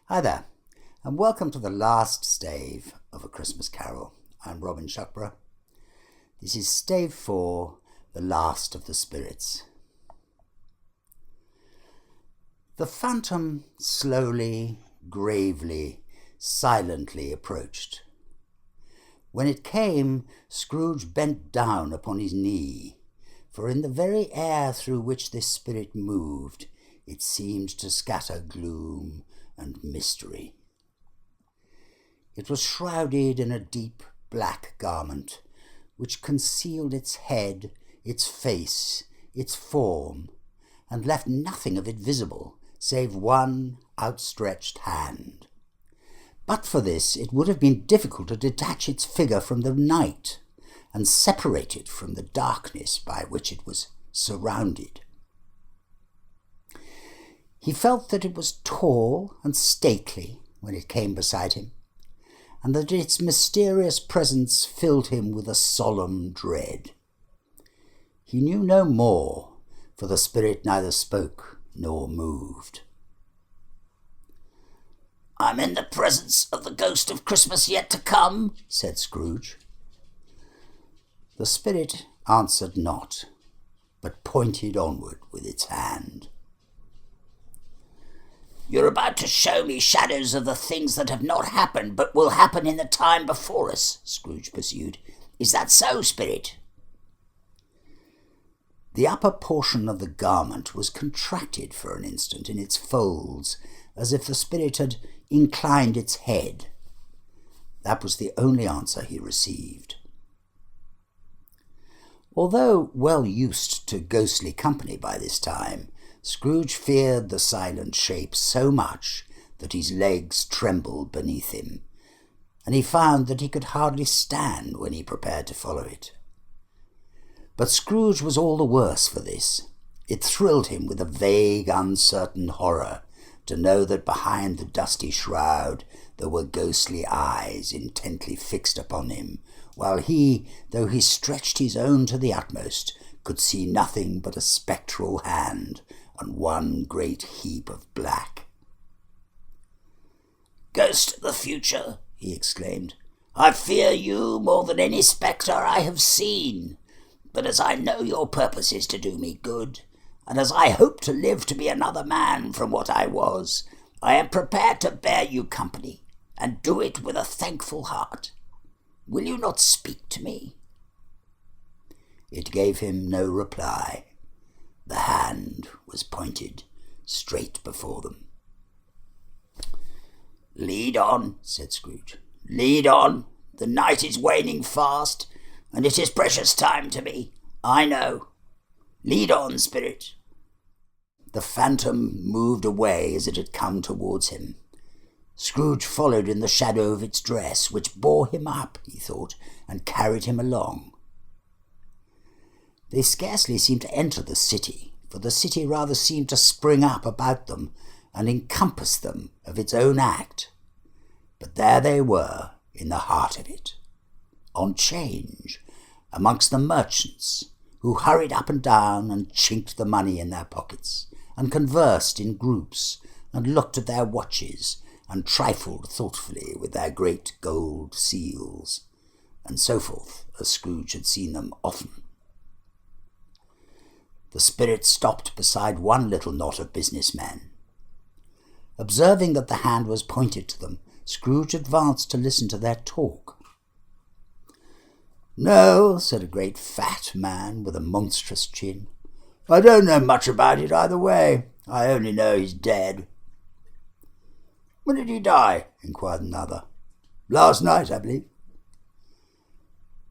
Hi there, and welcome to the last stave of A Christmas Carol. I'm Robin Shuckburgh. This is stave 4, the last of the spirits. The phantom slowly, gravely, silently approached. When it came, Scrooge bent down upon his knee, for in the very air through which this spirit moved, it seemed to scatter gloom and mystery. It was shrouded in a deep black garment, which concealed its head, its face, its form, and left nothing of it visible, save one outstretched hand. But for this, it would have been difficult to detach its figure from the night, and separate it from the darkness by which it was surrounded. He felt that it was tall and stately when it came beside him, and that its mysterious presence filled him with a solemn dread. He knew no more, for the spirit neither spoke nor moved. "I'm in the presence of the ghost of Christmas yet to come," said Scrooge. The spirit answered not, but pointed onward with its hand. "You're about to show me shadows of the things that have not happened, but will happen in the time before us," Scrooge pursued. "Is that so, spirit?" The upper portion of the garment was contracted for an instant in its folds, as if the spirit had inclined its head. That was the only answer he received. Although well used to ghostly company by this time, Scrooge feared the silent shape so much that his legs trembled beneath him, and he found that he could hardly stand when he prepared to follow it. But Scrooge was all the worse for this. It thrilled him with a vague, uncertain horror to know that behind the dusty shroud there were ghostly eyes intently fixed upon him, while he, though he stretched his own to the utmost, could see nothing but a spectral hand and one great heap of black. "Ghost of the future," he exclaimed, "I fear you more than any spectre I have seen. But as I know your purpose is to do me good, and as I hope to live to be another man from what I was, I am prepared to bear you company, and do it with a thankful heart. Will you not speak to me?" It gave him no reply. The hand was pointed straight before them. "Lead on," said Scrooge. "Lead on. The night is waning fast, and it is precious time to me, I know. Lead on, spirit." The phantom moved away as it had come towards him. Scrooge followed in the shadow of its dress, which bore him up, he thought, and carried him along. They scarcely seemed to enter the city, for the city rather seemed to spring up about them and encompass them of its own act. But there they were, in the heart of it, on 'change, amongst the merchants, who hurried up and down and chinked the money in their pockets, and conversed in groups, and looked at their watches, and trifled thoughtfully with their great gold seals, and so forth, as Scrooge had seen them often. The spirit stopped beside one little knot of businessmen. Observing that the hand was pointed to them, Scrooge advanced to listen to their talk. "No," said a great fat man with a monstrous chin. "I don't know much about it either way. I only know he's dead." "When did he die?" inquired another. "Last night, I believe."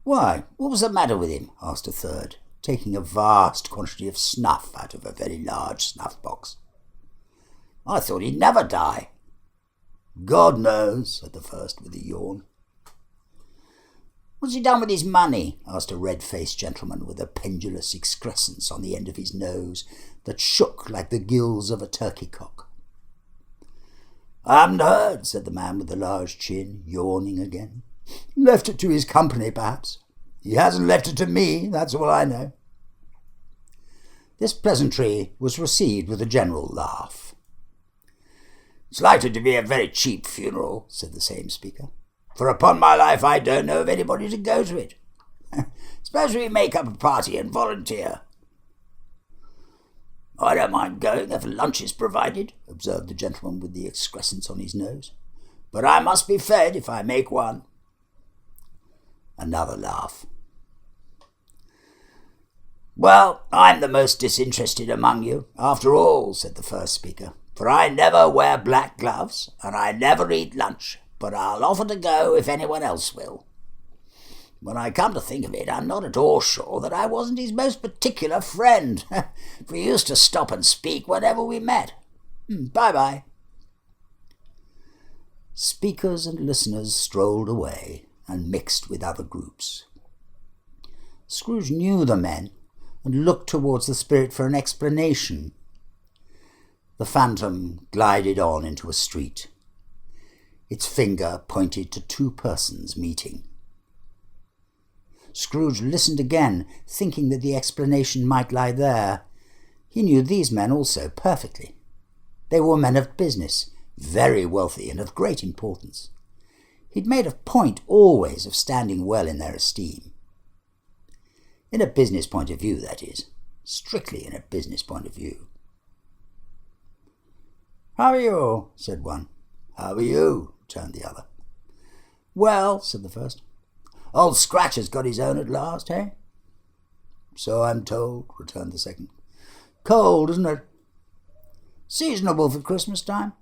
"Why, what was the matter with him?" asked a third, taking a vast quantity of snuff out of a very large snuff-box. "I thought he'd never die." "God knows," said the first with a yawn. "What's he done with his money?" asked a red-faced gentleman with a pendulous excrescence on the end of his nose that shook like the gills of a turkey-cock. "I haven't heard," said the man with the large chin, yawning again. "Left it to his company, perhaps. He hasn't left it to me, that's all I know." This pleasantry was received with a general laugh. "It's likely to be a very cheap funeral," said the same speaker, "for upon my life I don't know of anybody to go to it. Suppose we make up a party and volunteer." "I don't mind going if lunch is provided," observed the gentleman with the excrescence on his nose, "but I must be fed if I make one." Another laugh. "Well, I'm the most disinterested among you, after all," said the first speaker, "for I never wear black gloves, and I never eat lunch, but I'll offer to go if anyone else will. When I come to think of it, I'm not at all sure that I wasn't his most particular friend, for he used to stop and speak whenever we met. Bye-bye." Speakers and listeners strolled away and mixed with other groups. Scrooge knew the men and looked towards the spirit for an explanation. The phantom glided on into a street. Its finger pointed to two persons meeting. Scrooge listened again, thinking that the explanation might lie there. He knew these men also perfectly. They were men of business, very wealthy and of great importance. He'd made a point always of standing well in their esteem. In a business point of view, that is. Strictly in a business point of view. "How are you?" said one. "How are you?" returned the other. "Well," said the first. "Old Scratch has got his own at last, eh?" "So I'm told," returned the second. "Cold, isn't it?" "Seasonable for Christmas time.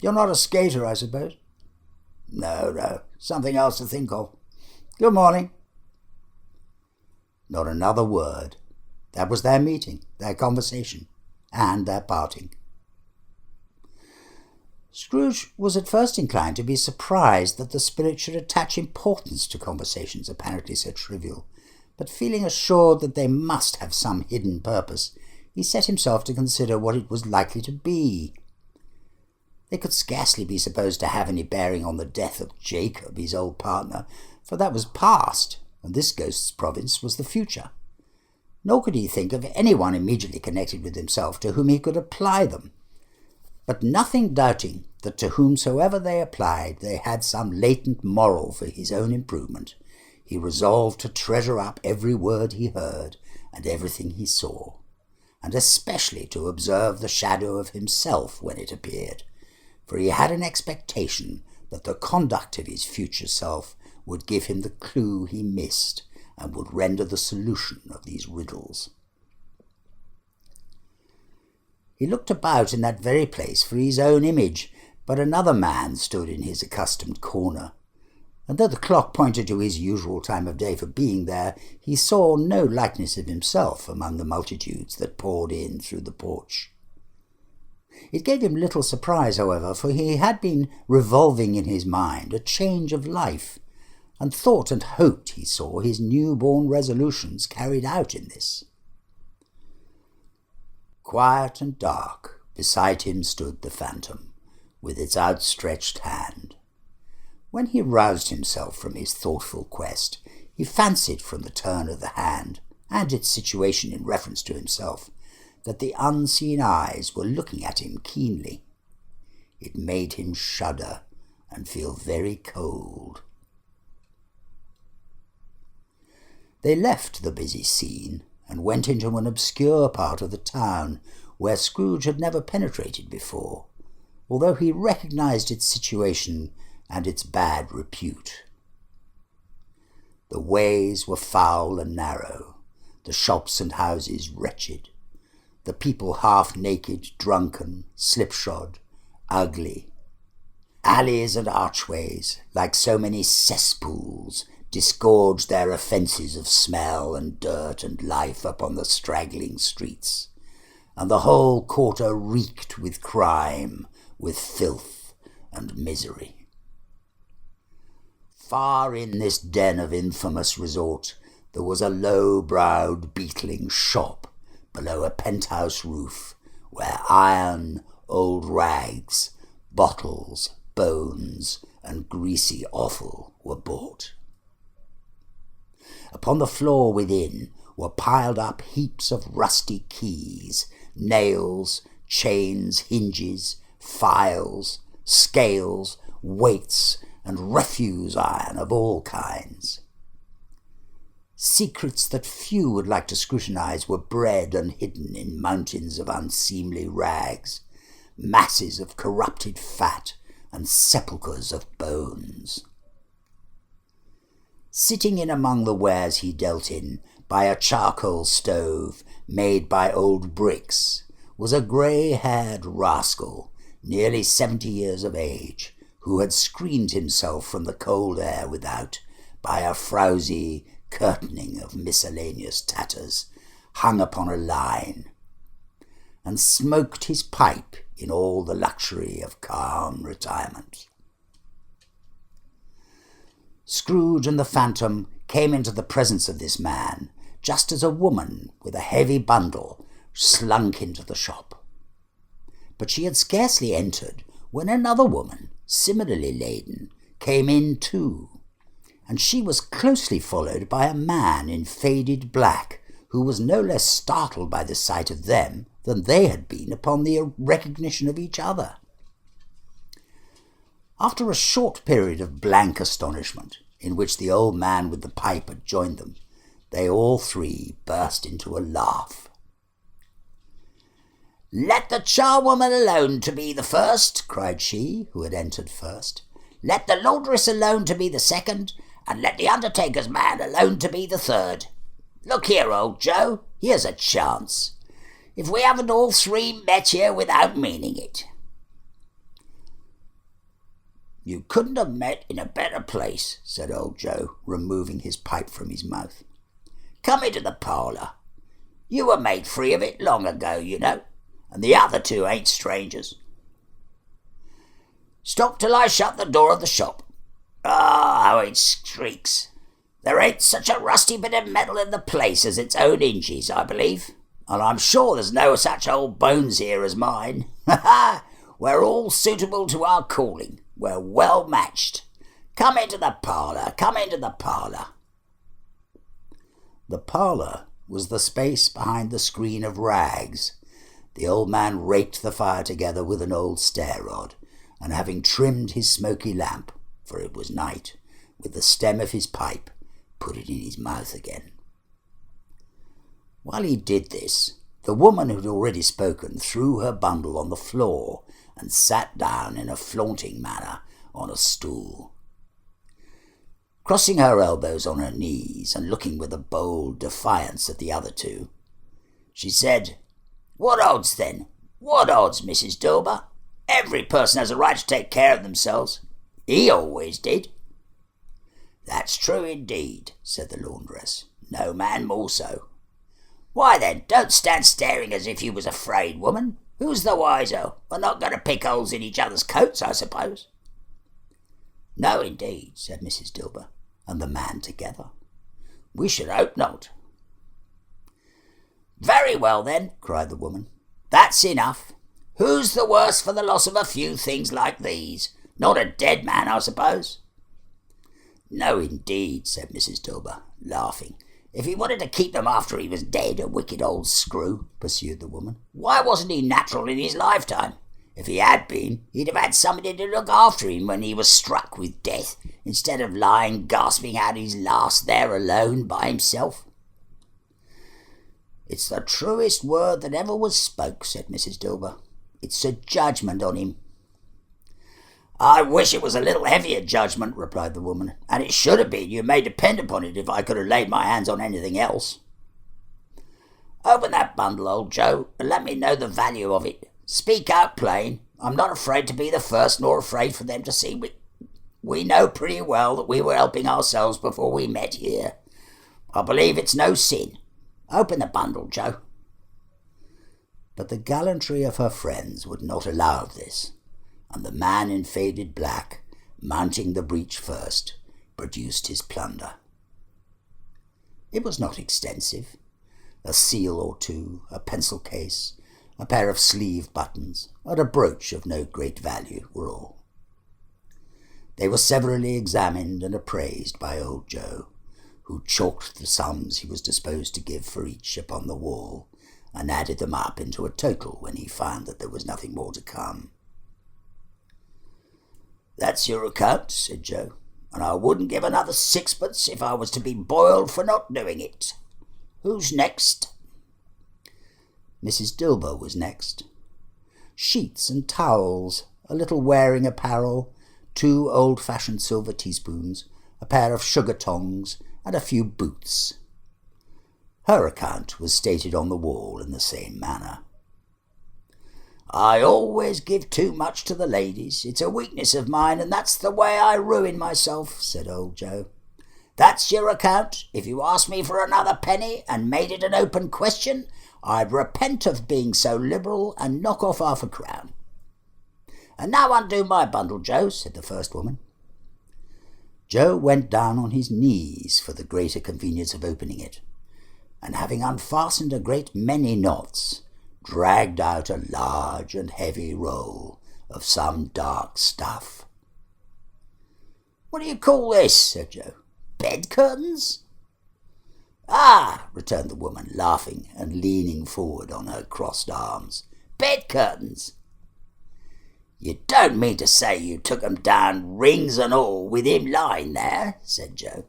You're not a skater, I suppose?" No, something else to think of. Good morning." Not another word. That was their meeting, their conversation, and their parting. Scrooge was at first inclined to be surprised that the spirit should attach importance to conversations apparently so trivial, but feeling assured that they must have some hidden purpose, he set himself to consider what it was likely to be. They could scarcely be supposed to have any bearing on the death of Jacob, his old partner, for that was past, and this ghost's province was the future. Nor could he think of anyone immediately connected with himself to whom he could apply them. But nothing doubting that to whomsoever they applied they had some latent moral for his own improvement, he resolved to treasure up every word he heard and everything he saw, and especially to observe the shadow of himself when it appeared, for he had an expectation that the conduct of his future self would give him the clue he missed and would render the solution of these riddles. He looked about in that very place for his own image, but another man stood in his accustomed corner, and though the clock pointed to his usual time of day for being there, he saw no likeness of himself among the multitudes that poured in through the porch. It gave him little surprise, however, for he had been revolving in his mind a change of life, and thought and hoped he saw his new-born resolutions carried out in this. Quiet and dark, beside him stood the phantom, with its outstretched hand. When he roused himself from his thoughtful quest, he fancied from the turn of the hand, and its situation in reference to himself, that the unseen eyes were looking at him keenly. It made him shudder and feel very cold. They left the busy scene and went into an obscure part of the town where Scrooge had never penetrated before, although he recognized its situation and its bad repute. The ways were foul and narrow, the shops and houses wretched, the people half-naked, drunken, slipshod, ugly. Alleys and archways, like so many cesspools, disgorged their offences of smell and dirt and life upon the straggling streets, and the whole quarter reeked with crime, with filth and misery. Far in this den of infamous resort there was a low-browed, beetling shop below a penthouse roof, where iron, old rags, bottles, bones, and greasy offal were bought. Upon the floor within were piled up heaps of rusty keys, nails, chains, hinges, files, scales, weights, and refuse iron of all kinds. Secrets that few would like to scrutinize were bred and hidden in mountains of unseemly rags, masses of corrupted fat, and sepulchres of bones. Sitting in among the wares he dealt in, by a charcoal stove made by old bricks, was a grey-haired rascal, nearly 70 years of age, who had screened himself from the cold air without by a frowsy curtaining of miscellaneous tatters hung upon a line, and smoked his pipe in all the luxury of calm retirement. Scrooge and the Phantom came into the presence of this man just as a woman with a heavy bundle slunk into the shop. But she had scarcely entered when another woman, similarly laden, came in too, and she was closely followed by a man in faded black, who was no less startled by the sight of them than they had been upon the recognition of each other. After a short period of blank astonishment, in which the old man with the pipe had joined them, they all three burst into a laugh. "Let the charwoman alone to be the first," cried she, who had entered first. "Let the laundress alone to be the second, and let the undertaker's man alone to be the third. Look here, old Joe, here's a chance. If we haven't all three met here without meaning it." "You couldn't have met in a better place," said old Joe, removing his pipe from his mouth. "Come into the parlour. You were made free of it long ago, you know, and the other two ain't strangers. Stop till I shut the door of the shop. Ah, how it streaks! There ain't such a rusty bit of metal in the place as its own hinges, I believe, and I'm sure there's no such old bones here as mine. Ha ha! We're all suitable to our calling. We're well matched. Come into the parlour, come into the parlour." The parlour was the space behind the screen of rags. The old man raked the fire together with an old stair-rod, and having trimmed his smoky lamp, for it was night, with the stem of his pipe, put it in his mouth again. While he did this, the woman who had already spoken threw her bundle on the floor and sat down in a flaunting manner on a stool. Crossing her elbows on her knees and looking with a bold defiance at the other two, she said, "What odds, then? What odds, Mrs. Dilber? Every person has a right to take care of themselves. He always did." "That's true indeed," said the laundress. "No man more so." "Why then, don't stand staring as if you was afraid, woman. Who's the wiser? We're not going to pick holes in each other's coats, I suppose." "No, indeed," said Mrs. Dilber and the man together. "We should hope not." "Very well, then," cried the woman. "That's enough. Who's the worse for the loss of a few things like these? Not a dead man, I suppose?" "No, indeed," said Mrs. Dilber, laughing. "If he wanted to keep them after he was dead, a wicked old screw," pursued the woman, "why wasn't he natural in his lifetime? If he had been, he'd have had somebody to look after him when he was struck with death, instead of lying gasping out his last there alone by himself." "It's the truest word that ever was spoke," said Mrs. Dilber. "It's a judgment on him." "I wish it was a little heavier judgment," replied the woman, "and it should have been, you may depend upon it, if I could have laid my hands on anything else. Open that bundle, old Joe, and let me know the value of it. Speak out plain. I'm not afraid to be the first, nor afraid for them to see me. We know pretty well that we were helping ourselves before we met here. I believe it's no sin. Open the bundle, Joe." But the gallantry of her friends would not allow of this, and the man in faded black, mounting the breach first, produced his plunder. It was not extensive. A seal or two, a pencil case, a pair of sleeve buttons, and a brooch of no great value were all. They were severally examined and appraised by old Joe, who chalked the sums he was disposed to give for each upon the wall, and added them up into a total when he found that there was nothing more to come. "That's your account," said Joe, "and I wouldn't give another sixpence if I was to be boiled for not doing it. Who's next?" Mrs. Dilber was next. Sheets and towels, a little wearing apparel, 2 old-fashioned silver teaspoons, a pair of sugar tongs, and a few boots. Her account was stated on the wall in the same manner. "I always give too much to the ladies. It's a weakness of mine, and that's the way I ruin myself," said old Joe. "That's your account. If you asked me for another penny and made it an open question, I'd repent of being so liberal and knock off half a crown." "And now undo my bundle, Joe," said the first woman. Joe went down on his knees for the greater convenience of opening it, and having unfastened a great many knots, dragged out a large and heavy roll of some dark stuff. "What do you call this?" said Joe. "Bed curtains?" "Ah," returned the woman, laughing and leaning forward on her crossed arms. "Bed curtains. You don't mean to say you took 'em down, rings and all, with him lying there?" said Joe.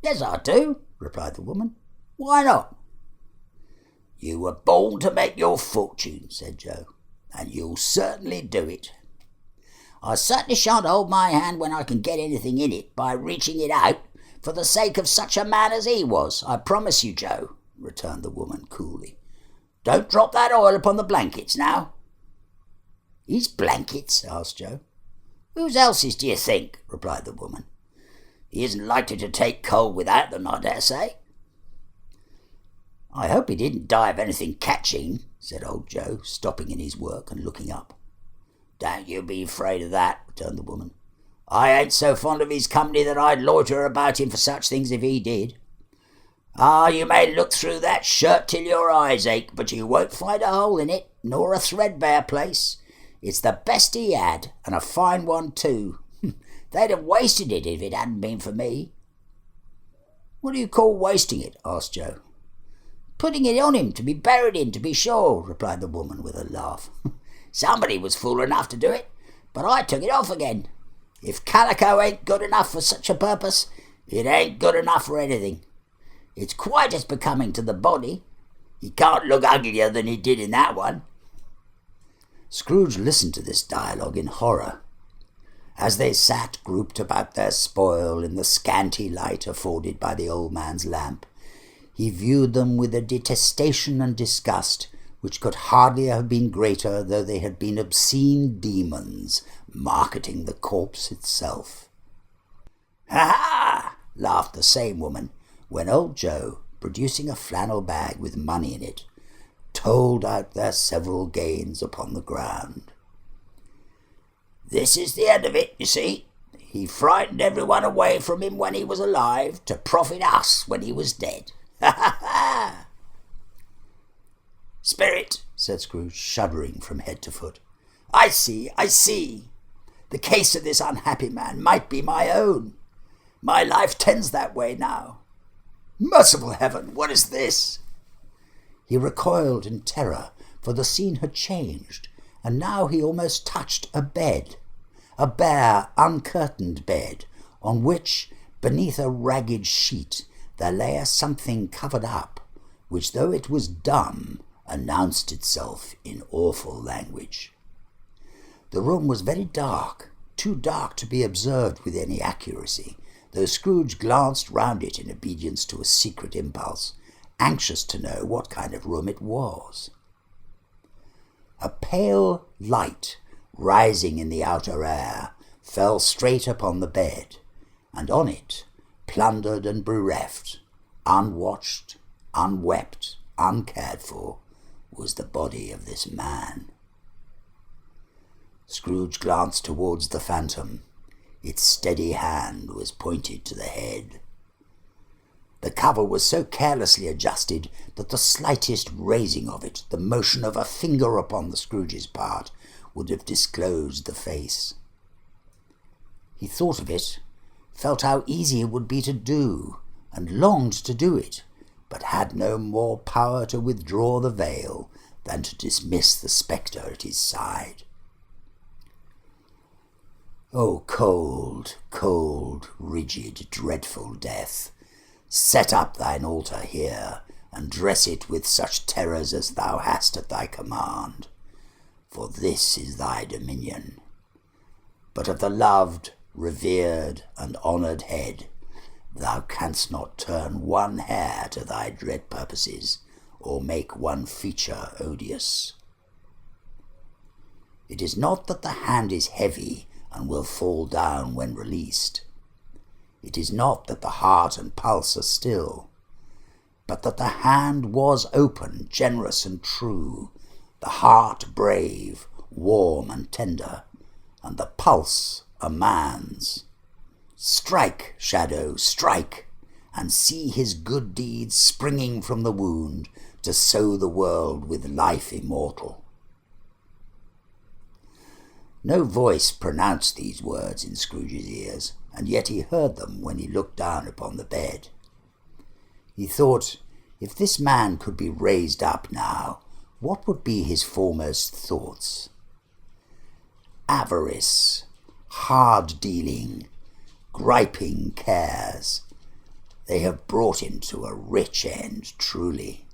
"Yes, I do," replied the woman. "Why not?" "You were born to make your fortune," said Joe, "and you'll certainly do it." "I certainly shan't hold my hand when I can get anything in it by reaching it out, for the sake of such a man as he was, I promise you, Joe," returned the woman coolly. "Don't drop that oil upon the blankets now." "His blankets?" asked Joe. "Whose else's, do you think?" replied the woman. "He isn't likely to take cold without them, I dare say." "I hope he didn't die of anything catching," said old Joe, stopping in his work and looking up. "Don't you be afraid of that," returned the woman. "I ain't so fond of his company that I'd loiter about him for such things if he did. Ah, you may look through that shirt till your eyes ache, but you won't find a hole in it, nor a threadbare place. It's the best he had, and a fine one too. They'd have wasted it if it hadn't been for me." "What do you call wasting it?" asked Joe. "Putting it on him to be buried in, to be sure," replied the woman with a laugh. "Somebody was fool enough to do it, but I took it off again. If calico ain't good enough for such a purpose, it ain't good enough for anything. It's quite as becoming to the body. He can't look uglier than he did in that one." Scrooge listened to this dialogue in horror. As they sat grouped about their spoil in the scanty light afforded by the old man's lamp, he viewed them with a detestation and disgust which could hardly have been greater though they had been obscene demons marketing the corpse itself. "Ha ha!" laughed the same woman, when old Joe, producing a flannel bag with money in it, told out their several gains upon the ground. "This is the end of it, you see. He frightened everyone away from him when he was alive, to profit us when he was dead. Ha ha ha!" "Spirit," said Scrooge, shuddering from head to foot. I see. The case of this unhappy man might be my own. My life tends that way now. Merciful heaven, what is this?" He recoiled in terror, for the scene had changed, and now he almost touched a bed, a bare, uncurtained bed, on which, beneath a ragged sheet, there lay a something covered up, which, though it was dumb, announced itself in awful language. The room was very dark, too dark to be observed with any accuracy, though Scrooge glanced round it in obedience to a secret impulse, anxious to know what kind of room it was. A pale light, rising in the outer air, fell straight upon the bed, and on it, plundered and bereft, unwatched, unwept, uncared for, was the body of this man. Scrooge glanced towards the phantom. Its steady hand was pointed to the head. The cover was so carelessly adjusted that the slightest raising of it, the motion of a finger upon the Scrooge's part, would have disclosed the face. He thought of it, felt how easy it would be to do, and longed to do it, but had no more power to withdraw the veil than to dismiss the spectre at his side. O cold, cold, rigid, dreadful death, set up thine altar here, and dress it with such terrors as thou hast at thy command, for this is thy dominion. But of the loved, revered, and honoured head, thou canst not turn one hair to thy dread purposes, or make one feature odious. It is not that the hand is heavy and will fall down when released. It is not that the heart and pulse are still, but that the hand was open, generous and true, the heart brave, warm and tender, and the pulse a man's. Strike, shadow, strike, and see his good deeds springing from the wound to sow the world with life immortal. No voice pronounced these words in Scrooge's ears, and yet he heard them when he looked down upon the bed. He thought, if this man could be raised up now, what would be his foremost thoughts? Avarice, hard dealing, griping cares, they have brought him to a rich end, truly.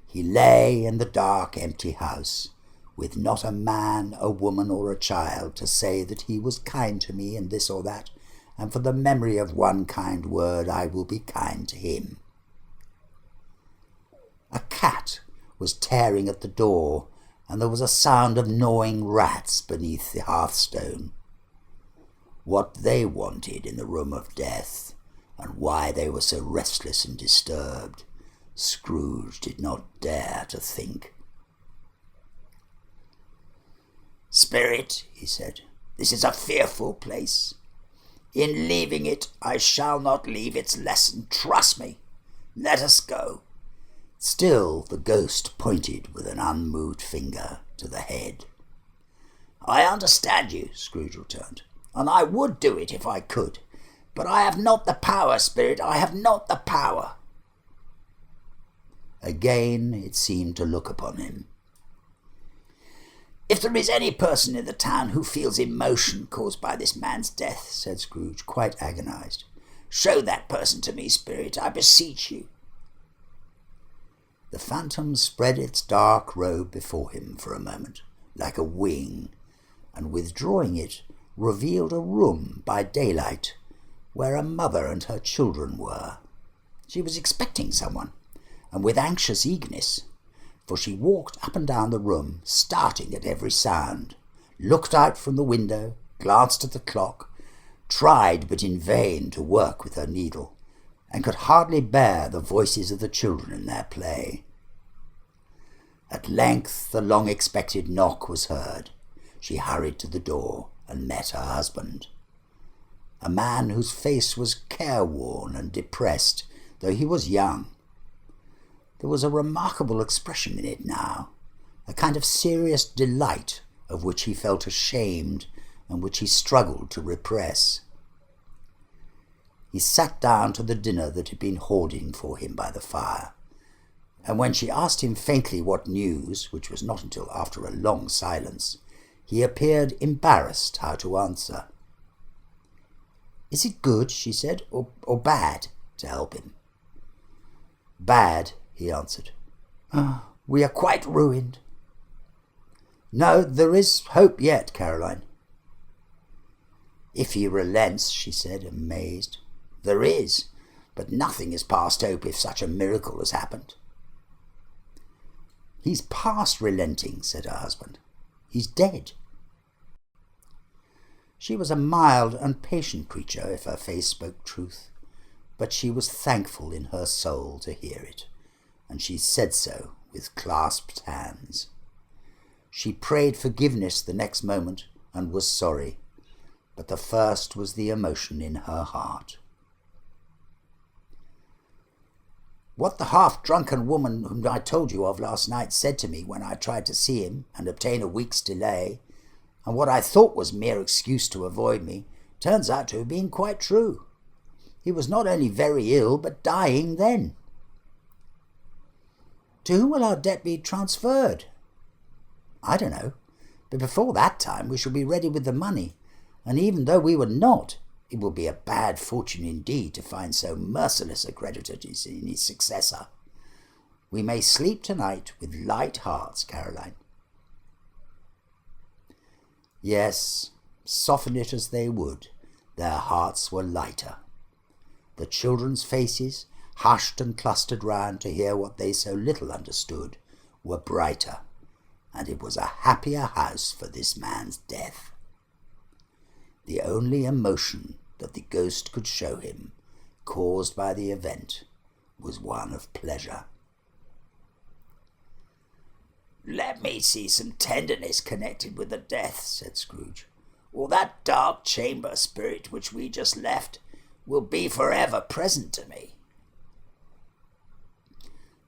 He lay in the dark, empty house, with not a man, a woman, or a child to say that he was kind to me in this or that, and for the memory of one kind word I will be kind to him. A cat was tearing at the door, and there was a sound of gnawing rats beneath the hearthstone. What they wanted in the room of death, and why they were so restless and disturbed, Scrooge did not dare to think. "Spirit," he said, "this is a fearful place. In leaving it, I shall not leave its lesson. Trust me. Let us go." Still the ghost pointed with an unmoved finger to the head. "I understand you," Scrooge returned, "and I would do it if I could. But I have not the power, Spirit. I have not the power." Again it seemed to look upon him. "If there is any person in the town who feels emotion caused by this man's death," said Scrooge, quite agonized, "show that person to me, Spirit, I beseech you." The phantom spread its dark robe before him for a moment, like a wing, and withdrawing it, revealed a room by daylight, where a mother and her children were. She was expecting someone, and with anxious eagerness, for she walked up and down the room, starting at every sound, looked out from the window, glanced at the clock, tried but in vain to work with her needle, and could hardly bear the voices of the children in their play. At length the long-expected knock was heard. She hurried to the door and met her husband, a man whose face was careworn and depressed, though he was young. There was a remarkable expression in it now, a kind of serious delight of which he felt ashamed and which he struggled to repress. He sat down to the dinner that had been hoarding for him by the fire, and when she asked him faintly what news, which was not until after a long silence, he appeared embarrassed how to answer. "Is it good," she said, or bad, to help him? "Bad," he answered. "We are quite ruined." "No, there is hope yet, Caroline." "If he relents," she said, amazed. "There is, but nothing is past hope if such a miracle has happened." "He's past relenting," said her husband. "He's dead." She was a mild and patient creature, if her face spoke truth, but she was thankful in her soul to hear it, and she said so with clasped hands. She prayed forgiveness the next moment and was sorry, but the first was the emotion in her heart. "What the half-drunken woman whom I told you of last night said to me when I tried to see him and obtain a week's delay, and what I thought was mere excuse to avoid me, turns out to have been quite true. He was not only very ill, but dying then." "To whom will our debt be transferred?" "I don't know. But before that time we shall be ready with the money, and even though we were not, it will be a bad fortune indeed to find so merciless a creditor in his successor. We may sleep tonight with light hearts, Caroline." Yes, soften it as they would, their hearts were lighter. The children's faces, hushed and clustered round to hear what they so little understood, were brighter, and it was a happier house for this man's death. The only emotion that the ghost could show him, caused by the event, was one of pleasure. "Let me see some tenderness connected with the death," said Scrooge, "or that dark chamber spirit which we just left will be forever present to me."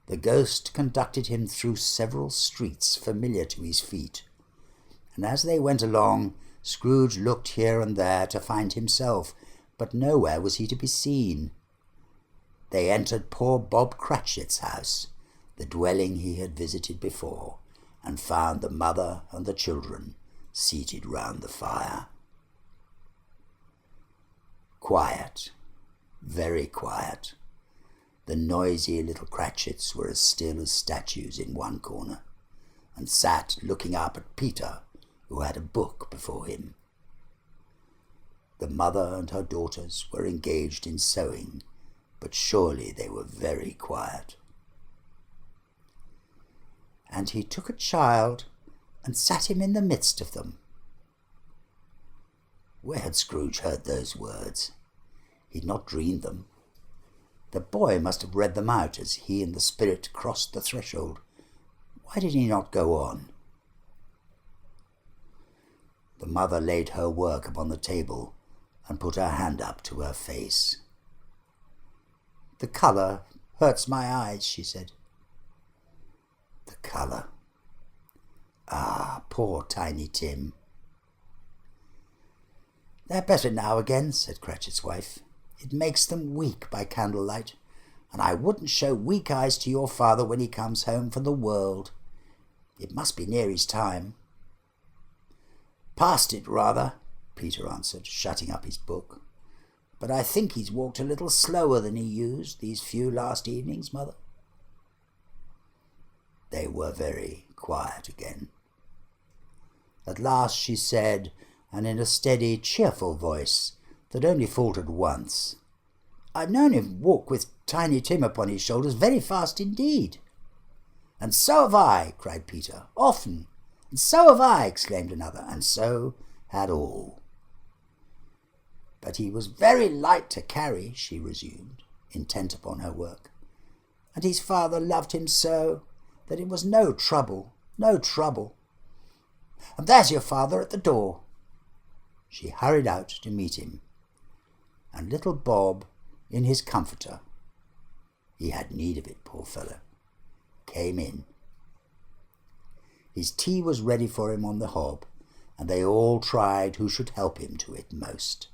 The ghost conducted him through several streets familiar to his feet, and as they went along, Scrooge looked here and there to find himself, but nowhere was he to be seen. They entered poor Bob Cratchit's house, the dwelling he had visited before, and found the mother and the children seated round the fire. Quiet, very quiet. The noisy little Cratchits were as still as statues in one corner, and sat looking up at Peter, who had a book before him. The mother and her daughters were engaged in sewing, but surely they were very quiet. And he took a child and sat him in the midst of them. Where had Scrooge heard those words? He had not dreamed them. The boy must have read them out as he and the spirit crossed the threshold. Why did he not go on? The mother laid her work upon the table and put her hand up to her face. "The colour hurts my eyes," she said. The colour. Ah, poor Tiny Tim. "They're better now again," said Cratchit's wife. "It makes them weak by candlelight, and I wouldn't show weak eyes to your father when he comes home for the world. It must be near his time." "Past it, rather," Peter answered, shutting up his book. "But I think he's walked a little slower than he used these few last evenings, mother." They were very quiet again. At last she said, and in a steady, cheerful voice that only faltered once, "I've known him walk with Tiny Tim upon his shoulders very fast indeed." "And so have I," cried Peter, "often." "And so have I," exclaimed another, and so had all. "But he was very light to carry," she resumed, intent upon her work, "and his father loved him so that it was no trouble, no trouble. And there's your father at the door." She hurried out to meet him, and little Bob, in his comforter, he had need of it, poor fellow, came in. His tea was ready for him on the hob, and they all tried who should help him to it most.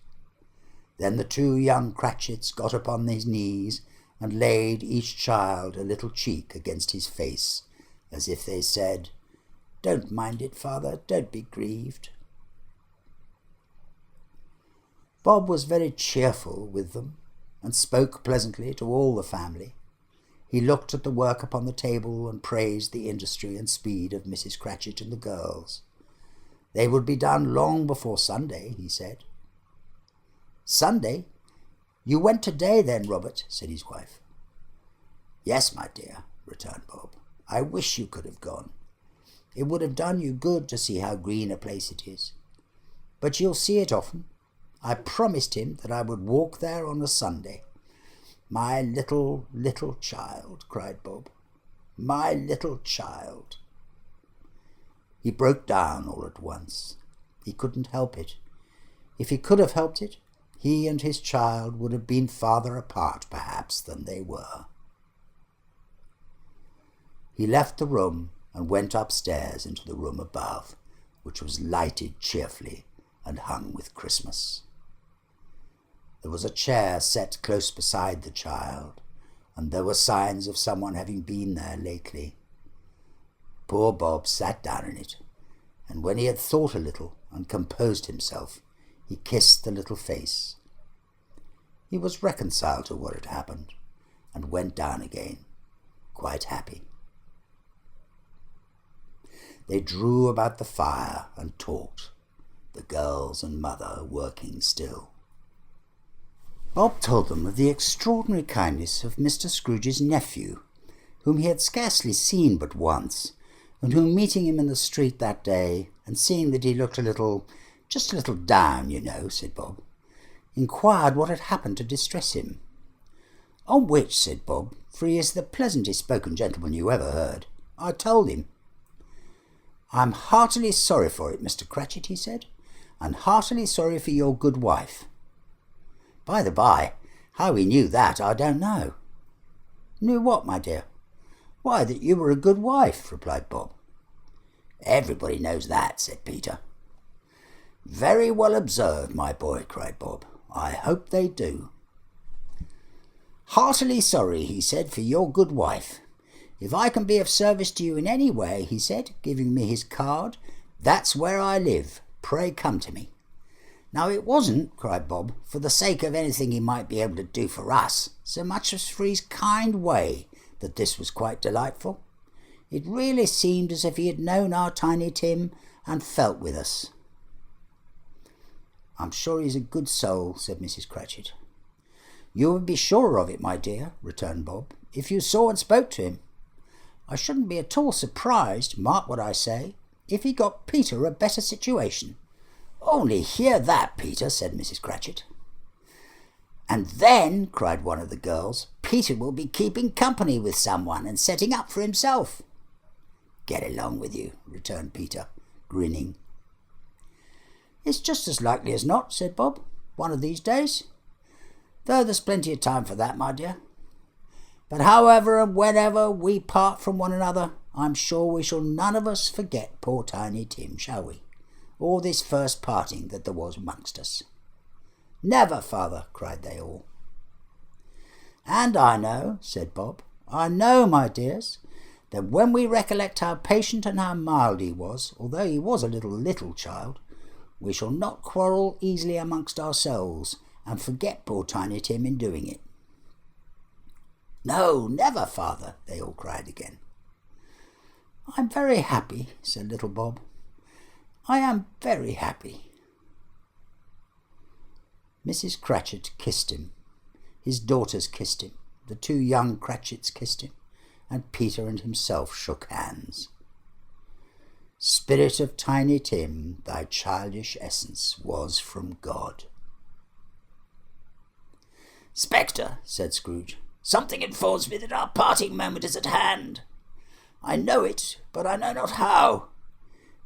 Then the two young Cratchits got upon his knees and laid each child a little cheek against his face, as if they said, "Don't mind it, father, don't be grieved." Bob was very cheerful with them, and spoke pleasantly to all the family. He looked at the work upon the table and praised the industry and speed of Mrs. Cratchit and the girls. They would be done long before Sunday, he said. "Sunday? You went to-day then, Robert?" said his wife. "Yes, my dear," returned Bob. "I wish you could have gone. It would have done you good to see how green a place it is. But you'll see it often. I promised him that I would walk there on a Sunday." "My little, little child," cried Bob. "My little child." He broke down all at once. He couldn't help it. If he could have helped it, he and his child would have been farther apart, perhaps, than they were. He left the room and went upstairs into the room above, which was lighted cheerfully and hung with Christmas. There was a chair set close beside the child, and there were signs of someone having been there lately. Poor Bob sat down in it, and when he had thought a little and composed himself, he kissed the little face. He was reconciled to what had happened, and went down again, quite happy. They drew about the fire and talked, the girls and mother working still. Bob told them of the extraordinary kindness of Mr. Scrooge's nephew, whom he had scarcely seen but once, and who, meeting him in the street that day, and seeing that he looked just a little down, you know, said Bob, inquired what had happened to distress him. On which, said Bob, for he is the pleasantest spoken gentleman you ever heard, I told him. I'm heartily sorry for it, Mr. Cratchit, he said, and heartily sorry for your good wife. By the by, how he knew that I don't know. Knew what, my dear? Why, that you were a good wife, replied Bob. Everybody knows that, said Peter. Very well observed, my boy, cried Bob. I hope they do. Heartily sorry, he said, for your good wife. If I can be of service to you in any way, he said, giving me his card, that's where I live. Pray come to me. Now it wasn't, cried Bob, for the sake of anything he might be able to do for us, so much as for his kind way, that this was quite delightful. It really seemed as if he had known our Tiny Tim and felt with us. I'm sure he's a good soul, said Mrs. Cratchit. You would be sure of it, my dear, returned Bob, if you saw and spoke to him. I shouldn't be at all surprised, mark what I say, if he got Peter a better situation. Only hear that, Peter, said Mrs. Cratchit. And then, cried one of the girls, Peter will be keeping company with someone and setting up for himself. Get along with you, returned Peter, grinning. It's just as likely as not, said Bob, one of these days. Though there's plenty of time for that, my dear. But however and whenever we part from one another, I'm sure we shall none of us forget poor Tiny Tim, shall we? Or this first parting that there was amongst us. Never, father, cried they all. And I know, said Bob, I know, my dears, that when we recollect how patient and how mild he was, although he was a little child, we shall not quarrel easily amongst ourselves, and forget poor Tiny Tim in doing it. No, never, father, they all cried again. I'm very happy, said little Bob. I am very happy. Mrs. Cratchit kissed him. His daughters kissed him. The two young Cratchits kissed him, and Peter and himself shook hands. Spirit of Tiny Tim, thy childish essence was from God. Spectre, said Scrooge, something informs me that our parting moment is at hand. I know it, but I know not how.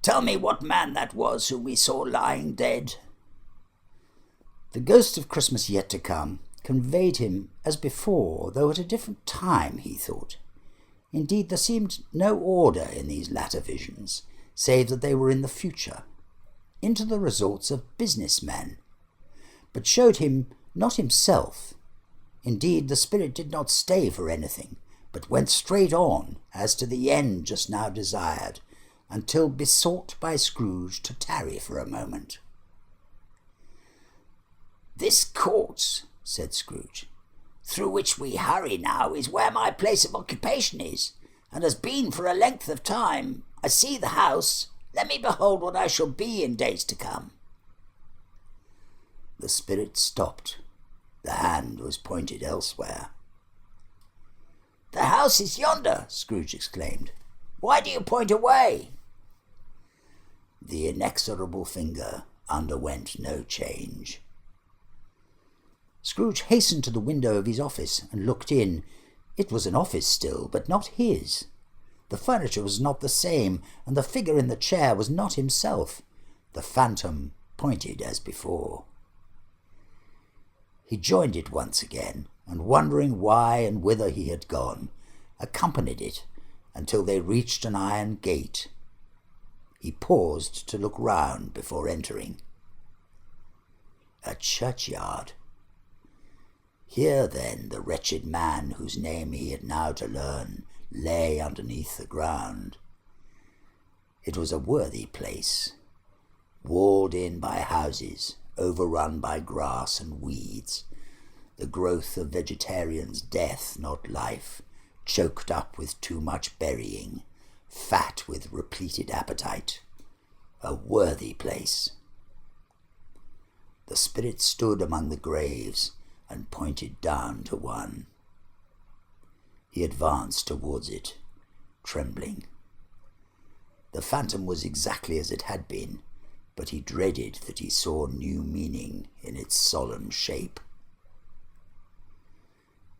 Tell me what man that was whom we saw lying dead. The ghost of Christmas yet to come conveyed him as before, though at a different time, he thought. Indeed, there seemed no order in these latter visions, save that they were in the future, into the resorts of businessmen, but showed him not himself. Indeed, the spirit did not stay for anything, but went straight on, as to the end just now desired, until besought by Scrooge to tarry for a moment. This court, said Scrooge, through which we hurry now, is where my place of occupation is, and has been for a length of time. I see the house. Let me behold what I shall be in days to come. The spirit stopped. The hand was pointed elsewhere. The house is yonder, Scrooge exclaimed. Why do you point away? The inexorable finger underwent no change. Scrooge hastened to the window of his office and looked in. It was an office still, but not his. The furniture was not the same, and the figure in the chair was not himself. The phantom pointed as before. He joined it once again, and wondering why and whither he had gone, accompanied it until they reached an iron gate. He paused to look round before entering. A churchyard. Here, then, the wretched man whose name he had now to learn lay underneath the ground. It was a worthy place, walled in by houses, overrun by grass and weeds, the growth of vegetarians' death, not life, choked up with too much burying, fat with repleted appetite. A worthy place. The spirit stood among the graves and pointed down to one. He advanced towards it, trembling. The phantom was exactly as it had been, but he dreaded that he saw new meaning in its solemn shape.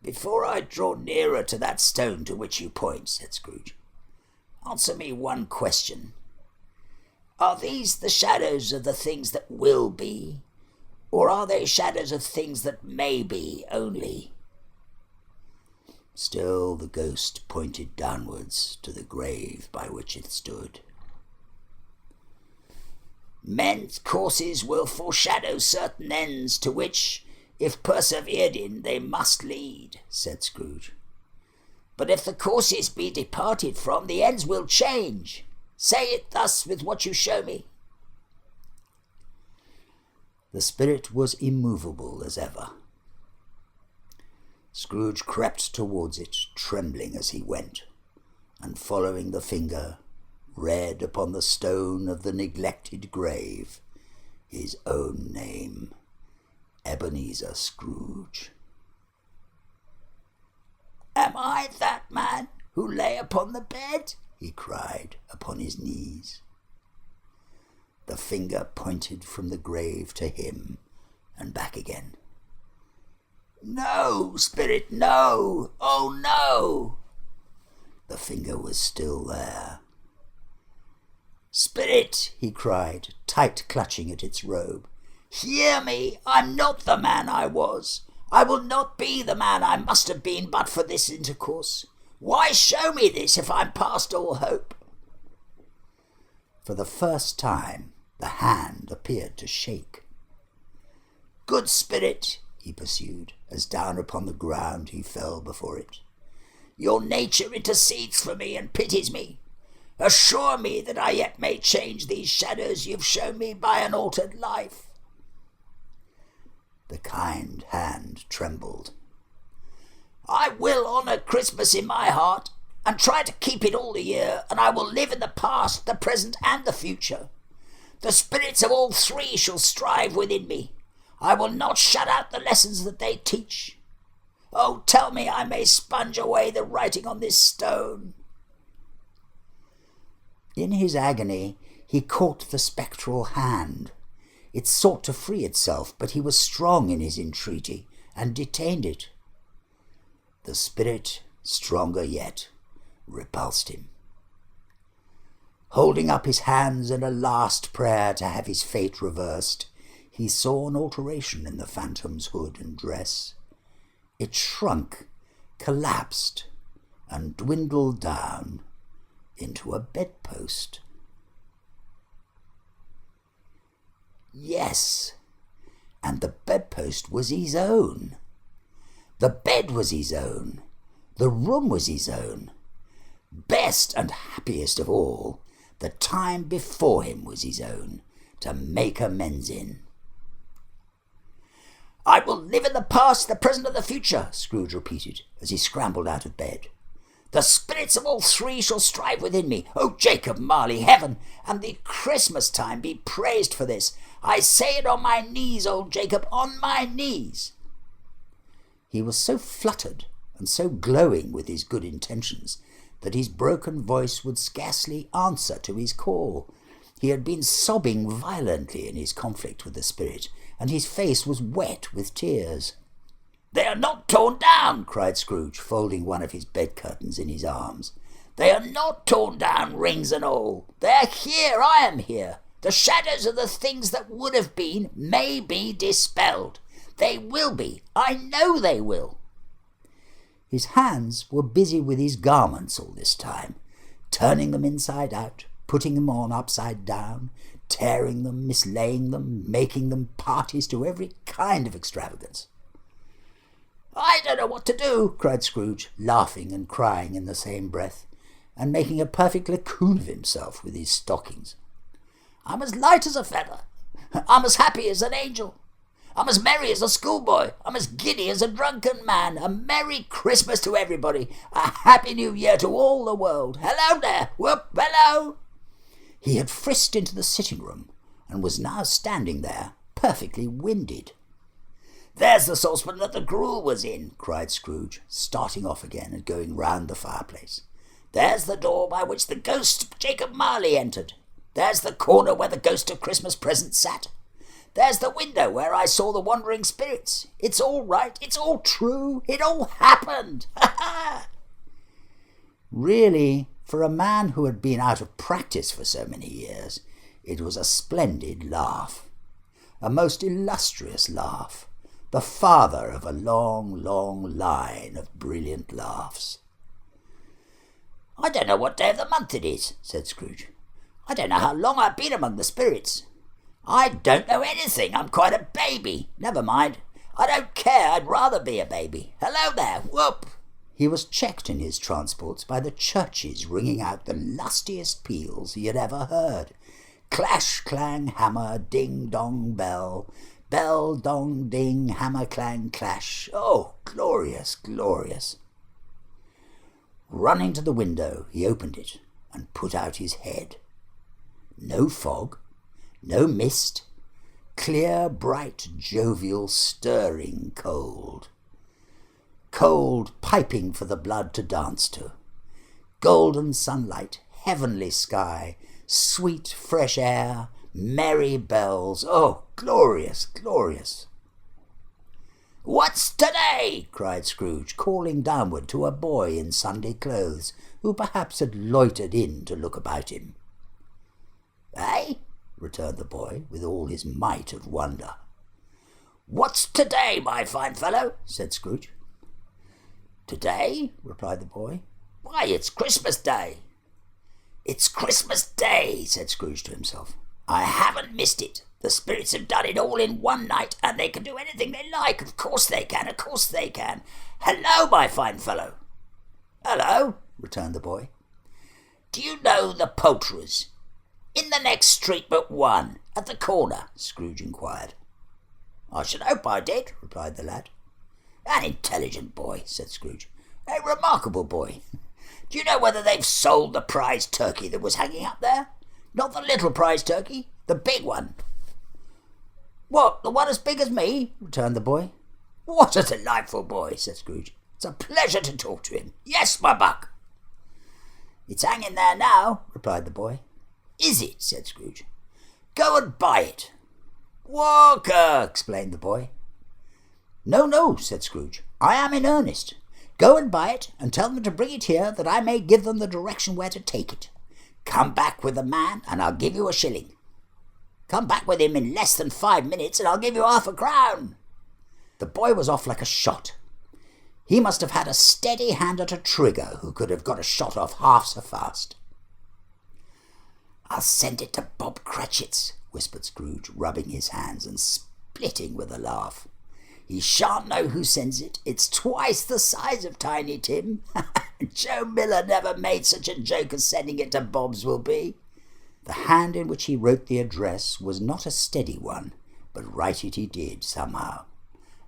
"Before I draw nearer to that stone to which you point," said Scrooge, "answer me one question. Are these the shadows of the things that will be, or are they shadows of things that may be only?" Still the ghost pointed downwards to the grave by which it stood. "Men's courses will foreshadow certain ends to which, if persevered in, they must lead," said Scrooge. "But if the courses be departed from, the ends will change. Say it thus with what you show me." The spirit was immovable as ever. Scrooge crept towards it, trembling as he went, and following the finger, read upon the stone of the neglected grave his own name, Ebenezer Scrooge. "Am I that man who lay upon the bed?" he cried upon his knees. The finger pointed from the grave to him and back again. "No, spirit, no! Oh, no!" The finger was still there. "Spirit," he cried, tight clutching at its robe, "hear me! I'm not the man I was. I will not be the man I must have been but for this intercourse. Why show me this if I'm past all hope?" For the first time the hand appeared to shake. "Good spirit," he pursued, as down upon the ground he fell before it, "your nature intercedes for me and pities me. Assure me that I yet may change these shadows you've shown me by an altered life." The kind hand trembled. "I will honour Christmas in my heart, and try to keep it all the year, and I will live in the past, the present, and the future. The spirits of all three shall strive within me. I will not shut out the lessons that they teach. Oh, tell me I may sponge away the writing on this stone." In his agony he caught the spectral hand. It sought to free itself, but he was strong in his entreaty, and detained it. The spirit, stronger yet, repulsed him. Holding up his hands in a last prayer to have his fate reversed, he saw an alteration in the phantom's hood and dress. It shrunk, collapsed, and dwindled down into a bedpost. Yes, and the bedpost was his own. The bed was his own. The room was his own. Best and happiest of all, the time before him was his own, to make amends in. "I will live in the past, the present, and the future," Scrooge repeated, as he scrambled out of bed. "The spirits of all three shall strive within me. Oh, Jacob Marley, heaven and the Christmas time be praised for this. I say it on my knees, old Jacob, on my knees." He was so fluttered and so glowing with his good intentions that his broken voice would scarcely answer to his call. He had been sobbing violently in his conflict with the spirit, and his face was wet with tears. "They are not torn down," cried Scrooge, folding one of his bed curtains in his arms. "They are not torn down, rings and all. They are here. I am here. The shadows of the things that would have been may be dispelled. They will be. I know they will." His hands were busy with his garments all this time, turning them inside out, putting them on upside down, tearing them, mislaying them, making them parties to every kind of extravagance. "I don't know what to do," cried Scrooge, laughing and crying in the same breath. and making a perfect lacoon of himself with his stockings. I'm as light as a feather. I'm as happy as an angel. I'm as merry as a schoolboy. I'm as giddy as a drunken man. A Merry Christmas to everybody. A Happy New Year to all the world. Hello there. Whoop, hello. He had frisked into the sitting-room and was now standing there, perfectly winded. There's the saucepan that the gruel was in, cried Scrooge, starting off again and going round the fireplace. There's the door by which the ghost of Jacob Marley entered. There's the corner where the ghost of Christmas Present sat. There's the window where I saw the wandering spirits. It's all right. It's all true. It all happened. Ha ha! Really, for a man who had been out of practice for so many years, it was a splendid laugh. A most illustrious laugh. The father of a long, long line of brilliant laughs. I don't know what day of the month it is, said Scrooge. I don't know how long I've been among the spirits. I don't know anything. I'm quite a baby. Never mind. I don't care. I'd rather be a baby. Hello there. Whoop. He was checked in his transports by the churches ringing out the lustiest peals he had ever heard. Clash, clang, hammer, ding, dong, bell. Bell, dong, ding, hammer, clang, clash. Oh, glorious, glorious. Running to the window, he opened it and put out his head. No fog, no mist, clear, bright, jovial, stirring cold. Cold piping for the blood to dance to. Golden sunlight, heavenly sky, sweet fresh air, merry bells. Oh, glorious, glorious. What's today? cried Scrooge, calling downward to a boy in Sunday clothes, who perhaps had loitered in to look about him. Eh? returned the boy, with all his might of wonder. What's today, my fine fellow? said Scrooge. Today? replied the boy. Why, it's Christmas Day. It's Christmas Day, said Scrooge to himself. I haven't missed it. The spirits have done it all in one night, and they can do anything they like. Of course they can, of course they can. Hello, my fine fellow. Hello, returned the boy. Do you know the poulterers? In the next street but one, at the corner, Scrooge inquired. I should hope I did, replied the lad. An intelligent boy, said Scrooge. A remarkable boy. Do you know whether they've sold the prize turkey that was hanging up there? Not the little prize turkey, the big one. What, the one as big as me? returned the boy. What a delightful boy, said Scrooge. It's a pleasure to talk to him. Yes, my buck. It's hanging there now, replied the boy. Is it? said Scrooge. Go and buy it. Walker, explained the boy. No, no, said Scrooge. I am in earnest. Go and buy it, and tell them to bring it here, that I may give them the direction where to take it. Come back with the man, and I'll give you a shilling. Come back with him in less than 5 minutes, and I'll give you half a crown. The boy was off like a shot. He must have had a steady hand at a trigger who could have got a shot off half so fast. I'll send it to Bob Cratchits, whispered Scrooge, rubbing his hands and splitting with a laugh. He shan't know who sends it. It's twice the size of Tiny Tim. Joe Miller never made such a joke as sending it to Bob's will be. The hand in which he wrote the address was not a steady one, but write it he did somehow,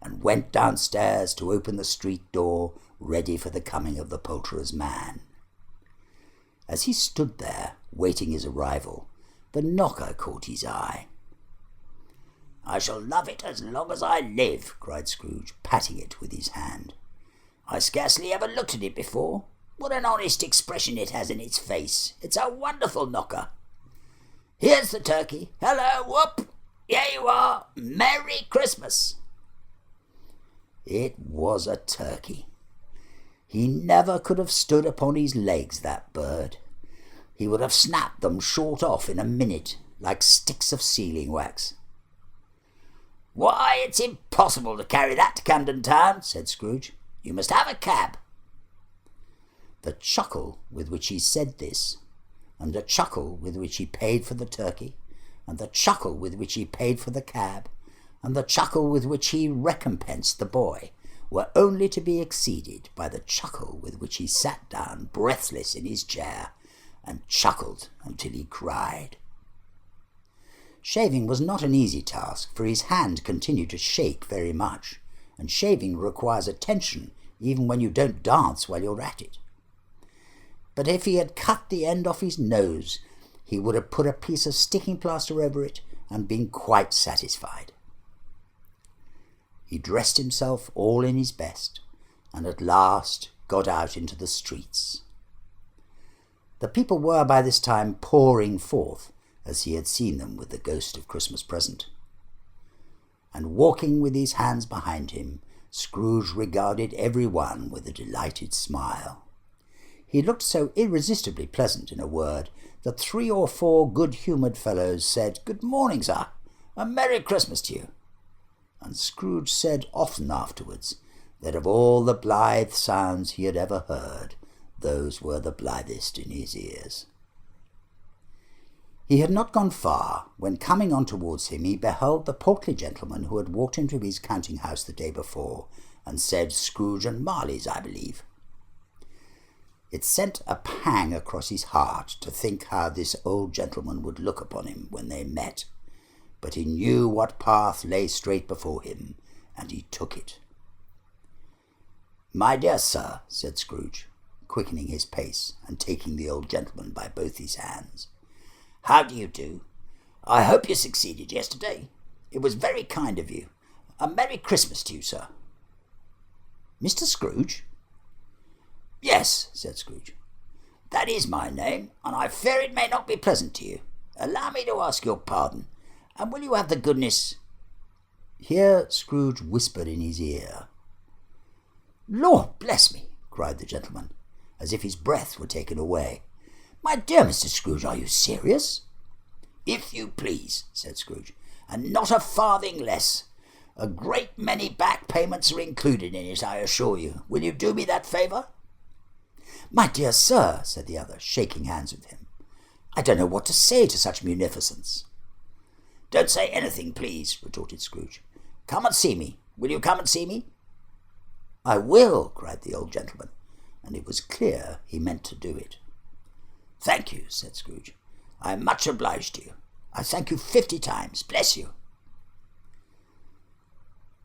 and went downstairs to open the street door, ready for the coming of the poulterer's man. As he stood there, waiting his arrival, the knocker caught his eye. I shall love it as long as I live, cried Scrooge, patting it with his hand. I scarcely ever looked at it before. What an honest expression it has in its face. It's a wonderful knocker. Here's the turkey. Hello, whoop. Here you are. Merry Christmas. It was a turkey. He never could have stood upon his legs, that bird. He would have snapped them short off in a minute, like sticks of sealing wax. Why, it's impossible to carry that to Camden Town, said Scrooge. You must have a cab. The chuckle with which he said this, and the chuckle with which he paid for the turkey, and the chuckle with which he paid for the cab, and the chuckle with which he recompensed the boy, were only to be exceeded by the chuckle with which he sat down breathless in his chair and chuckled until he cried. Shaving was not an easy task, for his hand continued to shake very much, and shaving requires attention even when you don't dance while you're at it. But if he had cut the end off his nose, he would have put a piece of sticking plaster over it and been quite satisfied. He dressed himself all in his best, and at last got out into the streets. The people were by this time pouring forth, as he had seen them with the ghost of Christmas present. And walking with his hands behind him, Scrooge regarded every one with a delighted smile. He looked so irresistibly pleasant, in a word, that 3 or 4 good-humoured fellows said, "Good morning, sir, a Merry Christmas to you." And Scrooge said often afterwards that of all the blithe sounds he had ever heard, those were the blithest in his ears. He had not gone far, when coming on towards him he beheld the portly gentleman who had walked into his counting-house the day before, and said, "Scrooge and Marley's, I believe." It sent a pang across his heart to think how this old gentleman would look upon him when they met, but he knew what path lay straight before him, and he took it. "My dear sir," said Scrooge, quickening his pace and taking the old gentleman by both his hands, "how do you do? I hope you succeeded yesterday. It was very kind of you. A Merry Christmas to you, sir." "Mr. Scrooge?" "Yes," said Scrooge. "That is my name, and I fear it may not be pleasant to you. Allow me to ask your pardon, and will you have the goodness—" Here Scrooge whispered in his ear. "Lord bless me!" cried the gentleman, as if his breath were taken away. "My dear Mr. Scrooge, are you serious?" "If you please," said Scrooge, "and not a farthing less. A great many back payments are included in it, I assure you. Will you do me that favour?" "My dear sir," said the other, shaking hands with him, "I don't know what to say to such munificence." "Don't say anything, please," retorted Scrooge. "Come and see me. Will you come and see me?" "I will," cried the old gentleman, and it was clear he meant to do it. "Thank you," said Scrooge. "I am much obliged to you. I thank you 50 times. Bless you."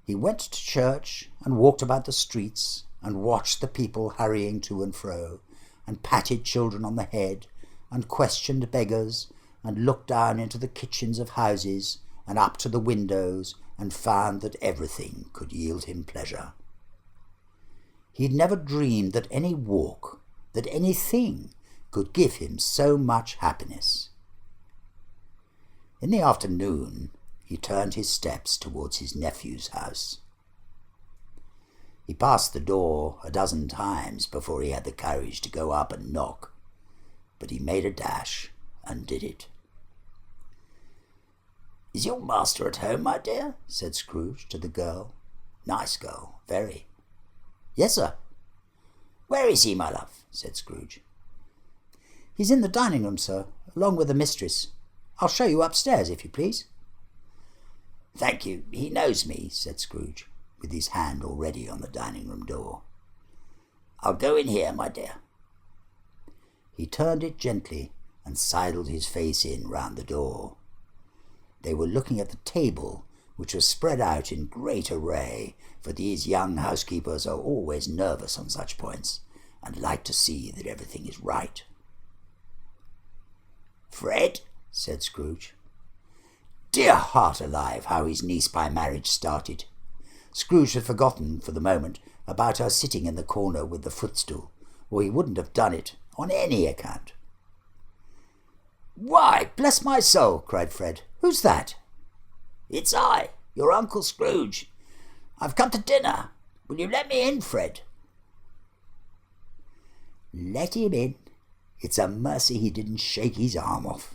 He went to church and walked about the streets and watched the people hurrying to and fro, and patted children on the head, and questioned beggars, and looked down into the kitchens of houses and up to the windows, and found that everything could yield him pleasure. He had never dreamed that any walk, that anything, could give him so much happiness. In the afternoon he turned his steps towards his nephew's house. He passed the door a dozen times before he had the courage to go up and knock, but he made a dash and did it. "Is your master at home, my dear?" said Scrooge to the girl. "Nice girl, very." "Yes, sir." "Where is he, my love?" said Scrooge. "He's in the dining-room, sir, along with the mistress. I'll show you upstairs, if you please." "Thank you. He knows me," said Scrooge, with his hand already on the dining-room door. "I'll go in here, my dear." He turned it gently and sidled his face in round the door. They were looking at the table, which was spread out in great array, for these young housekeepers are always nervous on such points, and like to see that everything is right. "Fred," said Scrooge. Dear heart alive, how his niece by marriage started! Scrooge had forgotten for the moment about her sitting in the corner with the footstool, or he wouldn't have done it on any account. "Why, bless my soul!" cried Fred. "Who's that?" "It's I, your Uncle Scrooge. I've come to dinner. Will you let me in, Fred?" Let him in. It's a mercy he didn't shake his arm off.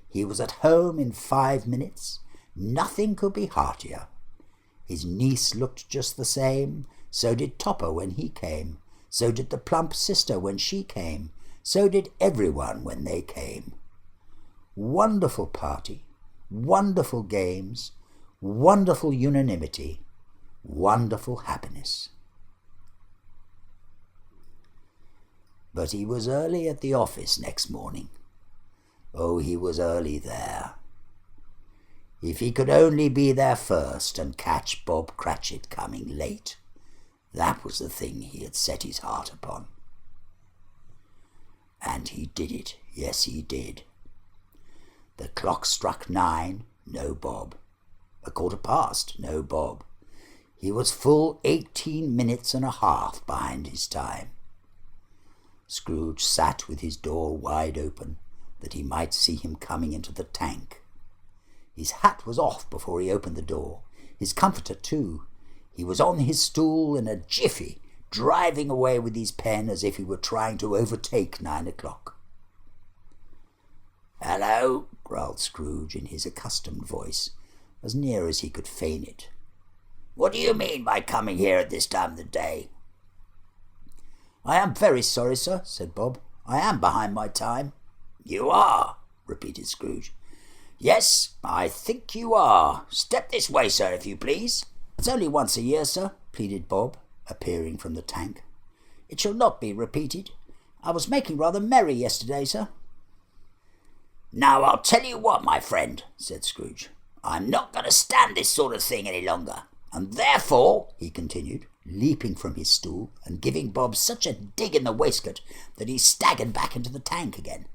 He was at home in 5 minutes. Nothing could be heartier. His niece looked just the same. So did Topper when he came. So did the plump sister when she came. So did everyone when they came. Wonderful party, wonderful games, wonderful unanimity, wonderful happiness. But he was early at the office next morning. Oh, he was early there. If he could only be there first and catch Bob Cratchit coming late, that was the thing he had set his heart upon. And he did it, yes he did. The clock struck 9, no Bob. 1:15, no Bob. He was full 18 minutes and a half behind his time. Scrooge sat with his door wide open, that he might see him coming into the tank. His hat was off before he opened the door, his comforter too. He was on his stool in a jiffy, driving away with his pen as if he were trying to overtake 9 o'clock. "Hello," growled Scrooge in his accustomed voice, as near as he could feign it. "What do you mean by coming here at this time of the day?" "I am very sorry, sir," said Bob. "I am behind my time." "You are?" repeated Scrooge. "Yes, I think you are. Step this way, sir, if you please." "It's only once a year, sir," pleaded Bob, appearing from the tank. "It shall not be repeated. I was making rather merry yesterday, sir." "Now, I'll tell you what, my friend," said Scrooge. "I'm not going to stand this sort of thing any longer. And therefore," he continued, leaping from his stool and giving Bob such a dig in the waistcoat that he staggered back into the tank again,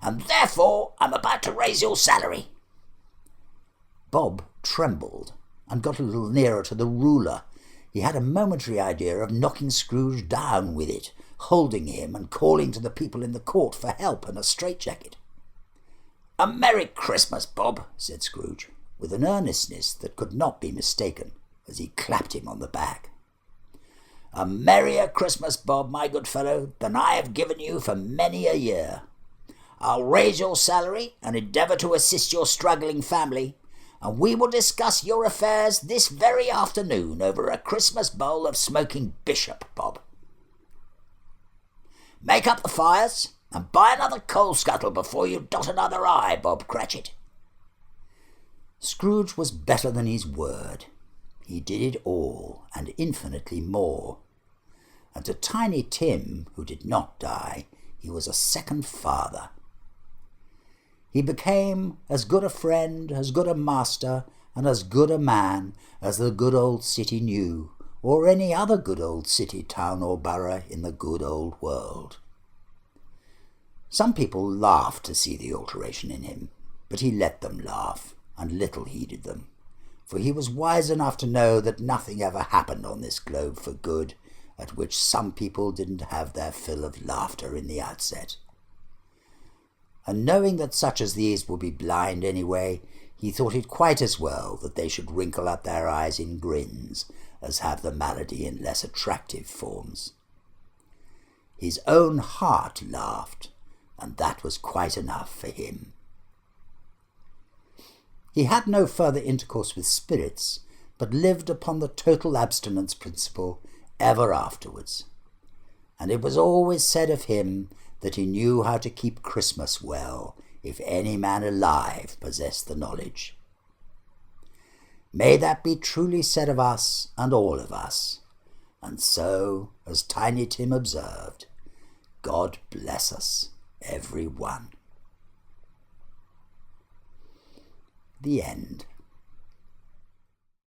"and therefore I'm about to raise your salary." Bob trembled and got a little nearer to the ruler. He had a momentary idea of knocking Scrooge down with it, holding him and calling to the people in the court for help and a straitjacket. "A Merry Christmas, Bob," said Scrooge, with an earnestness that could not be mistaken, as he clapped him on the back. "A merrier Christmas, Bob, my good fellow, than I have given you for many a year. I'll raise your salary and endeavour to assist your struggling family, and we will discuss your affairs this very afternoon over a Christmas bowl of smoking bishop, Bob. Make up the fires, and buy another coal scuttle before you dot another I, Bob Cratchit." Scrooge was better than his word. He did it all, and infinitely more. And to Tiny Tim, who did not die, he was a second father. He became as good a friend, as good a master, and as good a man as the good old city knew, or any other good old city, town, or borough in the good old world. Some people laughed to see the alteration in him, but he let them laugh, and little heeded them, for he was wise enough to know that nothing ever happened on this globe for good, at which some people didn't have their fill of laughter in the outset. And knowing that such as these would be blind anyway, he thought it quite as well that they should wrinkle up their eyes in grins as have the malady in less attractive forms. His own heart laughed, and that was quite enough for him. He had no further intercourse with spirits, but lived upon the total abstinence principle ever afterwards, and it was always said of him that he knew how to keep Christmas well, if any man alive possessed the knowledge. May that be truly said of us and all of us, and so, as Tiny Tim observed, God bless us, every one. The end.